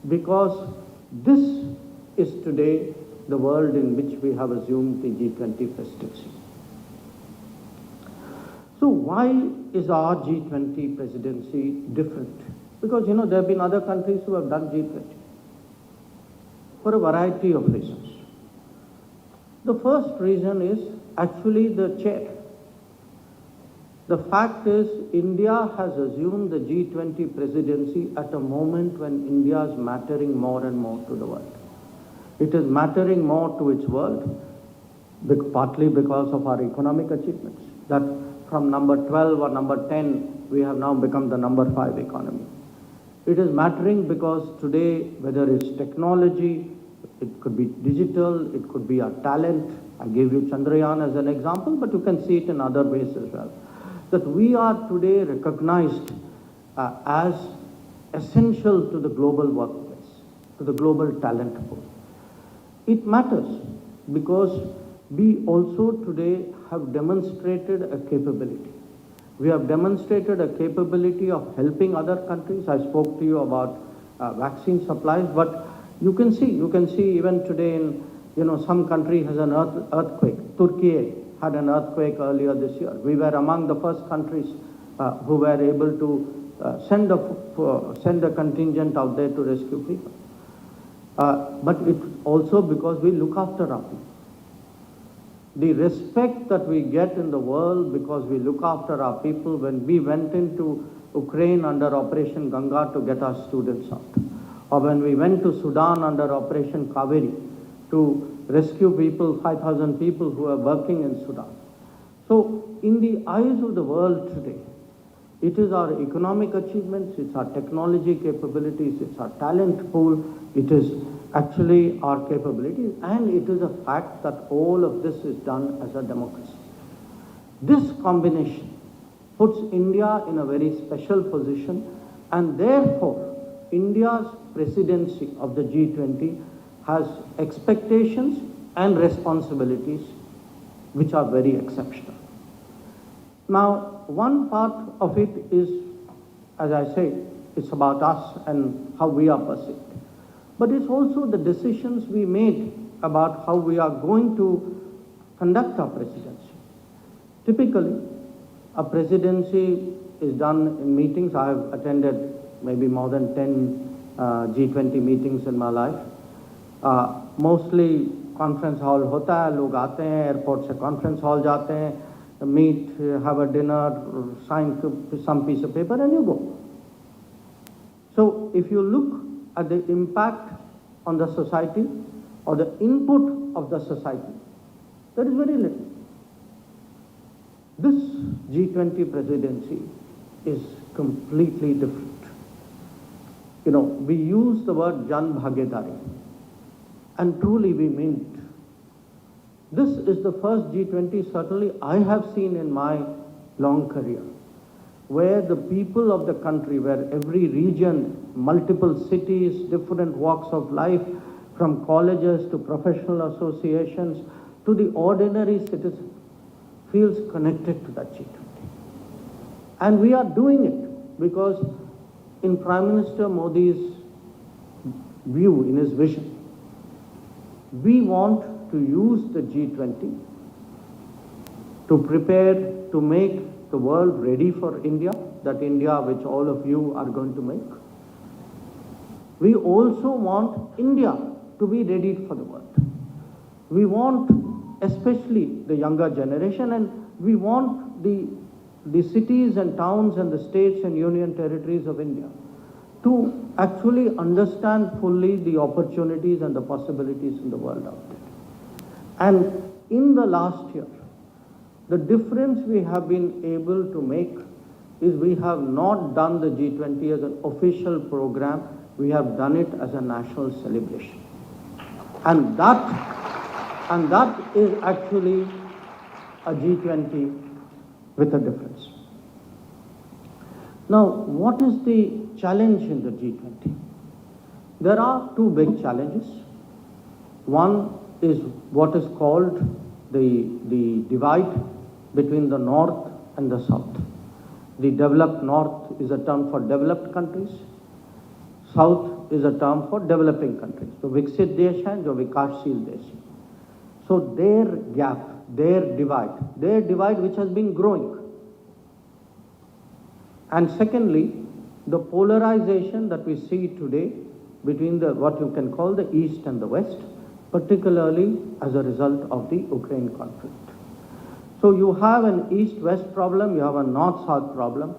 because this is today the world in which we have assumed the G20 presidency. So why is our G20 presidency different? Because, there have been other countries who have done G20 for a variety of reasons. The first reason is actually the chair. The fact is, India has assumed the G20 presidency at a moment when India is mattering more and more to the world. It is mattering more to its world, partly because of our economic achievements. That from number 12 or number 10, we have now become the number 5 economy. It is mattering because today, whether it's technology, it could be digital, it could be our talent. I gave you Chandrayaan as an example, but you can see it in other ways as well. That we are today recognized as essential to the global workplace, to the global talent pool. It matters because we also today have demonstrated a capability. We have demonstrated a capability of helping other countries. I spoke to you about vaccine supplies, but you can see even today in, some country has an earthquake. Turkey had an earthquake earlier this year. We were among the first countries who were able to send a contingent out there to rescue people. But it's also because we look after our people. The respect that we get in the world because we look after our people. When we went into Ukraine under Operation Ganga to get our students out, or when we went to Sudan under Operation Kaveri to rescue people, 5,000 people who are working in Sudan. So in the eyes of the world today, it is our economic achievements, it's our technology capabilities, it's our talent pool, it is actually our capabilities, and it is a fact that all of this is done as a democracy. This combination puts India in a very special position, and therefore India's presidency of the G20 has expectations and responsibilities which are very exceptional. Now, one part of it is, as I say, it's about us and how we are perceived. But it's also the decisions we made about how we are going to conduct our presidency. Typically, a presidency is done in meetings. I have attended maybe more than 10 G20 meetings in my life. Mostly conference hall hota hai, log aate hain, airport se conference hall jate hain, meet, have a dinner, sign some piece of paper and you go. So if you look at the impact on the society or the input of the society, there is very little. This G20 presidency is completely different. We use the word Jan Bhagidari, and truly we mean it. This is the first G20 certainly I have seen in my long career, where the people of the country, where every region, multiple cities, different walks of life, from colleges to professional associations to the ordinary citizen, feels connected to that G20. And we are doing it because in Prime Minister Modi's view, in his vision, we want to use the G20 to prepare to make the world ready for India, that India which all of you are going to make. We also want India to be ready for the world. We want especially the younger generation, and we want the cities and towns and the states and union territories of India to actually understand fully the opportunities and the possibilities in the world out there. And in the last year, the difference we have been able to make is we have not done the G20 as an official program, we have done it as a national celebration. And that is actually a G20 with a difference. Now, what is the challenge in the G20? There are two big challenges. One is what is called the divide between the North and the South. The developed North is a term for developed countries. South is a term for developing countries. So Viksit Desh and jo Vikashsheel Desh. So their gap, their divide which has been growing. And secondly, the polarization that we see today between the what you can call the East and the West, particularly as a result of the Ukraine conflict. So you have an East-West problem, you have a North-South problem.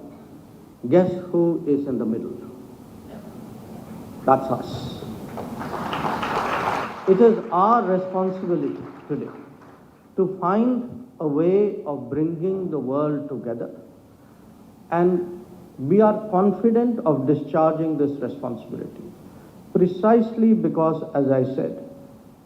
Guess who is in the middle? That's us. It is our responsibility today to find a way of bringing the world together, and we are confident of discharging this responsibility precisely because, as I said,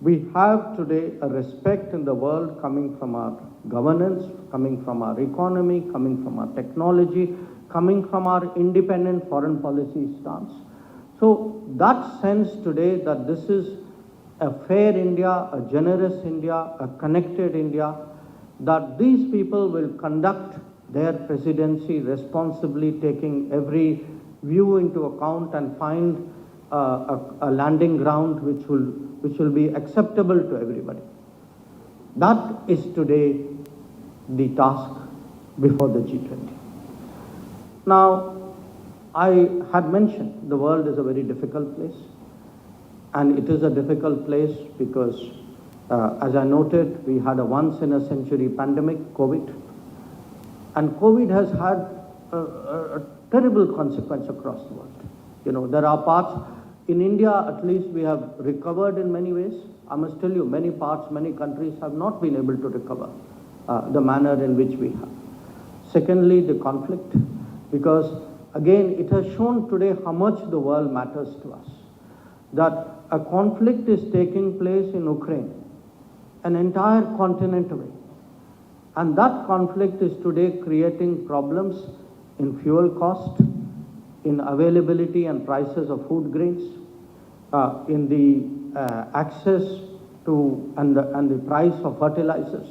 we have today a respect in the world coming from our governance, coming from our economy, coming from our technology, coming from our independent foreign policy stance. So that sense today that this is a fair India, a generous India, a connected India, that these people will conduct their presidency responsibly, taking every view into account and find a landing ground which will be acceptable to everybody. That is today the task before the G20. Now, I had mentioned the world is a very difficult place, and it is a difficult place because, as I noted, we had a once-in-a-century pandemic, COVID, and COVID has had a terrible consequence across the world. You know, there are parts, in India at least, we have recovered in many ways. I must tell you, many parts, many countries have not been able to recover the manner in which we have. Secondly, the conflict, because again, it has shown today how much the world matters to us. That a conflict is taking place in Ukraine, an entire continent away. And that conflict is today creating problems in fuel cost, in availability and prices of food grains, in the access to and the price of fertilizers.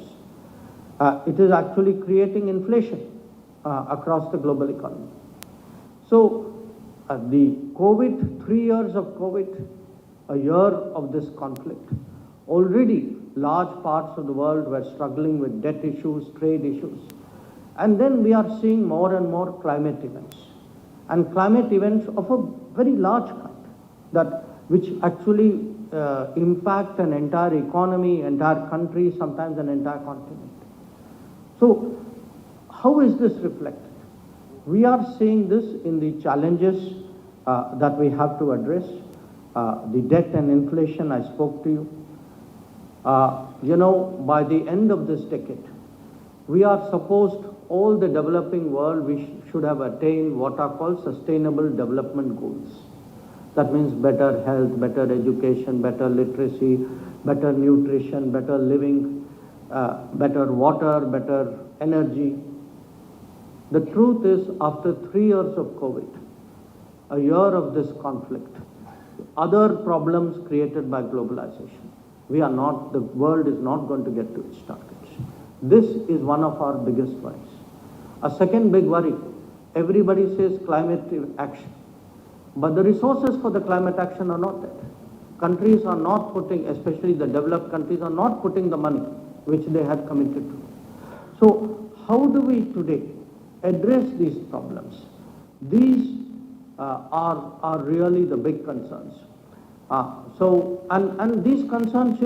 It is actually creating inflation across the global economy. So the COVID, 3 years of COVID, a year of this conflict, already large parts of the world were struggling with debt issues, trade issues. And then we are seeing more and more climate events. And climate events of a very large kind, which actually impact an entire economy, entire country, sometimes an entire continent. So how is this reflected? We are seeing this in the challenges that we have to address. The debt and inflation, I spoke to you. By the end of this decade, we are supposed, all the developing world, we should have attained what are called sustainable development goals. That means better health, better education, better literacy, better nutrition, better living, better water, better energy. The truth is, after 3 years of COVID, a year of this conflict, other problems created by globalization, the world is not going to get to its targets. This is one of our biggest worries. A second big worry, everybody says climate action, but the resources for the climate action are not there. Countries are not putting, especially the developed countries, are not putting the money which they had committed to. So how do we today address these problems? These are really the big concerns. And these concerns,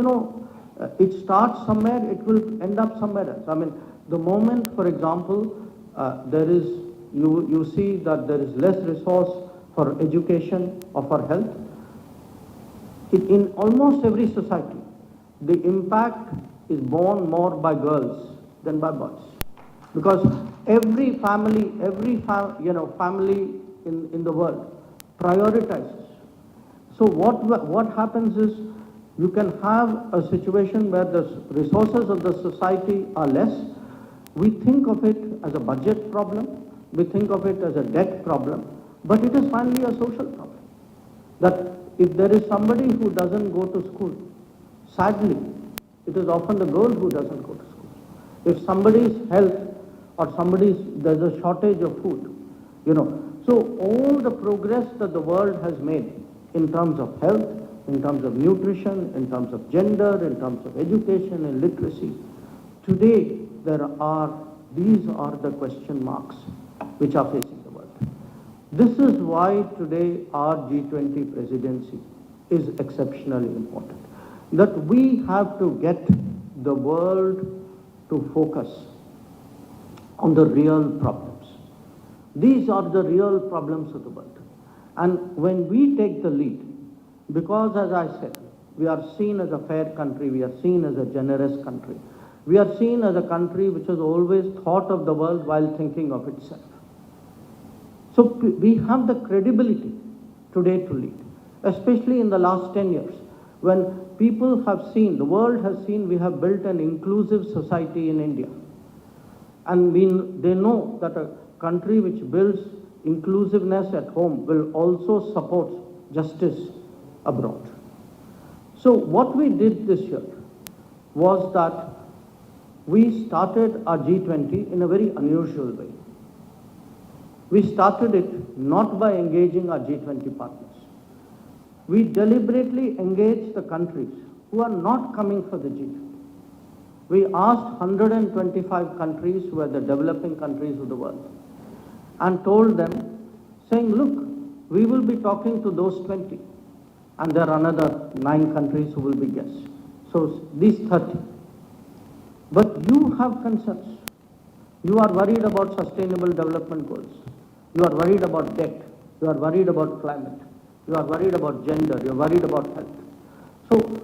it starts somewhere, it will end up somewhere else. I mean, the moment, for example, you see that there is less resource for education or for health, in almost every society, the impact is borne more by girls than by boys. Because every family, family in the world prioritizes. So what happens is, you can have a situation where the resources of the society are less. We think of it as a budget problem, we think of it as a debt problem, but it is finally a social problem. That if there is somebody who doesn't go to school, sadly, it is often the girl who doesn't go to school. If somebody's health or there's a shortage of food, So all the progress that the world has made in terms of health, in terms of nutrition, in terms of gender, in terms of education and literacy. Today, these are the question marks which are facing the world. This is why today our G20 presidency is exceptionally important. That we have to get the world to focus on the real problems. These are the real problems of the world. And when we take the lead, because as I said, we are seen as a fair country, we are seen as a generous country, we are seen as a country which has always thought of the world while thinking of itself. So we have the credibility today to lead, especially in the last 10 years, when people have seen, the world has seen, we have built an inclusive society in India. And they know that a country which builds inclusiveness at home will also support justice abroad. So what we did this year was that we started our G20 in a very unusual way. We started it not by engaging our G20 partners. We deliberately engaged the countries who are not coming for the G20. We asked 125 countries who are the developing countries of the world and told them, saying, look, we will be talking to those 20 and there are another 9 countries who will be guests. So these 30. But you have concerns. You are worried about sustainable development goals. You are worried about debt. You are worried about climate. You are worried about gender. You are worried about health. So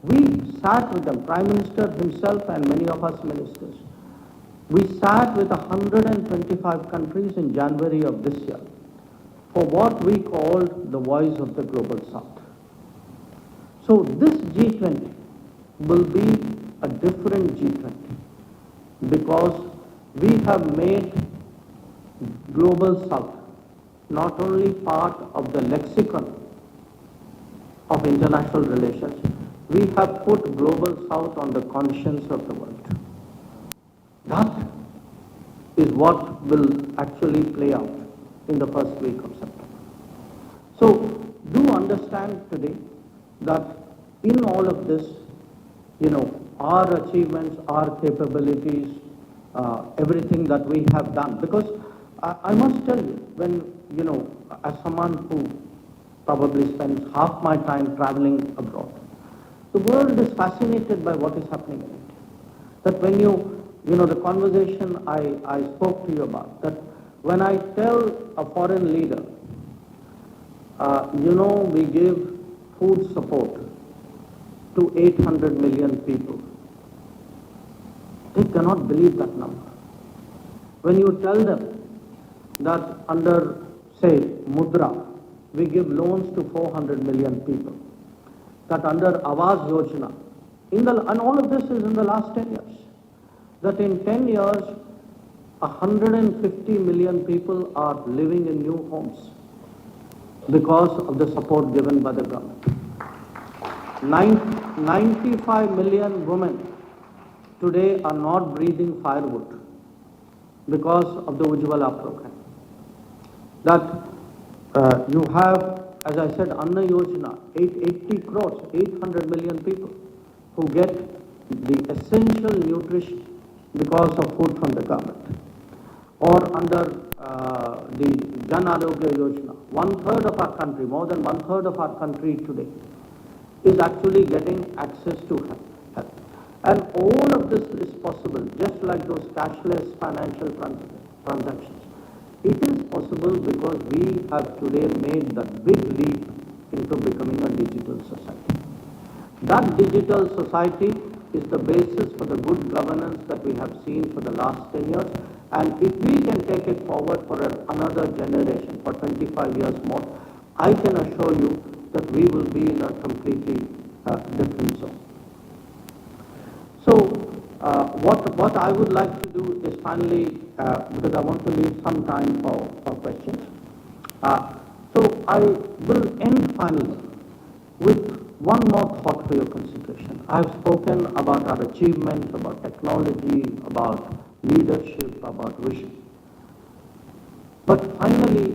we sat with them, Prime Minister himself and many of us ministers. We sat with 125 countries in January of this year for what we called the Voice of the Global South. So this G20 will be a different G20 because we have made Global South not only part of the lexicon of international relations, we have put Global South on the conscience of the world. That is what will actually play out in the first week of September. So do understand today that in all of this, our achievements, our capabilities, everything that we have done, because I must tell you, when, as someone who probably spends half my time traveling abroad, the world is fascinated by what is happening in India. That when the conversation I spoke to you about, that when I tell a foreign leader, we give food support to 800 million people, they cannot believe that number. When you tell them that under, say, Mudra, we give loans to 400 million people, that under Awas Yojana, and all of this is in the last 10 years, that in 10 years, 150 million people are living in new homes because of the support given by the government. 95 million women today are not breathing firewood because of the Ujjwala program. That you have, as I said, Anna Yojana, 80 crores, 800 million people who get the essential nutrition because of food from the government. Or under the Jan Arogya Yojana, 1/3 of our country, more than 1/3 of our country today, is actually getting access to health. And all of this is possible, just like those cashless financial transactions. It is possible because we have today made that big leap into becoming a digital society. That digital society is the basis for the good governance that we have seen for the last 10 years. And if we can take it forward for another generation, for 25 years more, I can assure you that we will be in a completely different zone. So what I would like to do is finally, because I want to leave some time for questions. So I will end finally with one more thought for your consideration. I have spoken about our achievements, about technology, about leadership, about vision. But finally,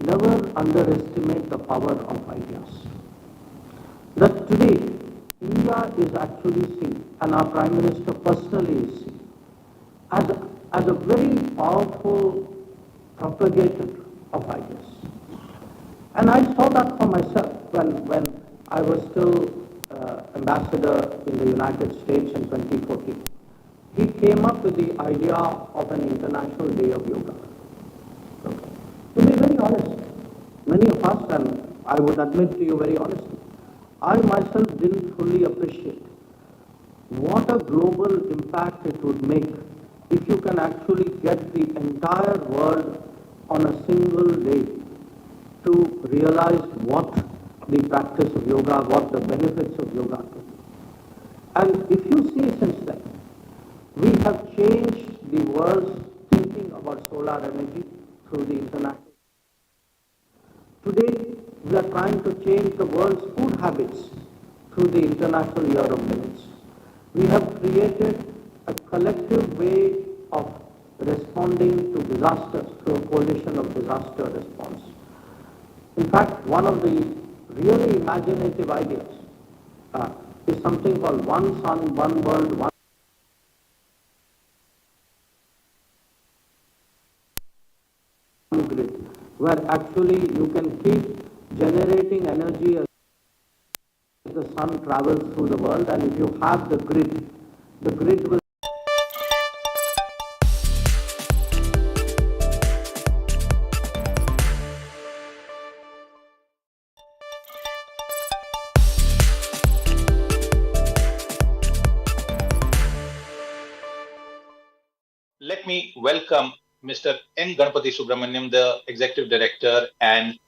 never underestimate the power of ideas. That today, India is actually seen, and our Prime Minister personally is seen, as a very powerful propagator of ideas. And I saw that for myself when I was still ambassador in the United States in 2014. He came up with the idea of an International Day of Yoga. Okay. To be very honest, many of us, and I would admit to you very honestly, I myself didn't fully appreciate what a global impact it would make if you can actually get the entire world on a single day to realize what the practice of yoga, what the benefits of yoga could be. And if you see since then, we have changed the world's thinking about solar energy through the international. Today, we are trying to change the world's food habits through the International Year of Millets. We have created a collective way of responding to disasters through a coalition of disaster response. In fact, one of the really imaginative ideas is something called One Sun, One World, One Grid, where actually you can keep generating energy as the sun travels through the world, and if you have the grid will. Let me welcome Mr. N. Ganapathy Subramaniam, the Executive Director and